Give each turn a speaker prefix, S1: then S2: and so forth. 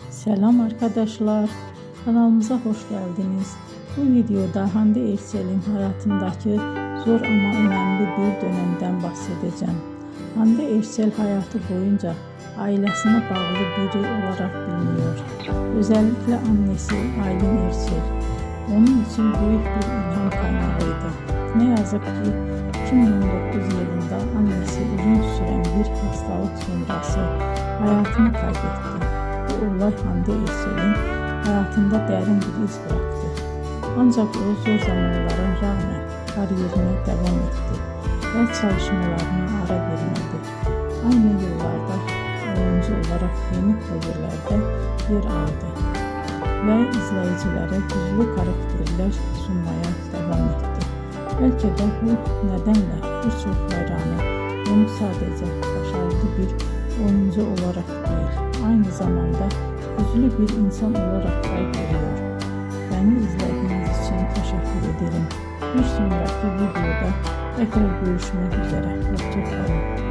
S1: Selam arkadaşlar, kanalımıza hoş geldiniz. Bu videoda Hande Erçel'in hayatındaki zor ama önemli bir dönemden bahsedeceğim. Hande Erçel hayatı boyunca ailesine bağlı biri olarak biliniyor. Özellikle annesi Aylin Erçel onun için büyük bir ilham kaynağıydı. Ne yazık ki 2019 yılında annesi uzun süren bir hastalık sonrası hayatını kaybetti. Bu olay Hande Erçel'in hayatında derin bir iz bıraktı. Ancak o zor zamanlara rağmen kariyerine devam etti ve çalışmalarına ara vermedi. Aynı yıllarda oyuncu olarak yeni projelerde yer aldı ve izleyicilere güçlü karakterler sunmaya devam etti. Belki de bu nedenle birçok hayranı onu sadece başarılı bir oyuncu olarak değil, aynı zamanda güçlü bir insan olarak da görüyor. Beni izlediğiniz için teşekkür ederim. Bir sonraki videoda tekrar görüşmek üzere. Hoşça kalın.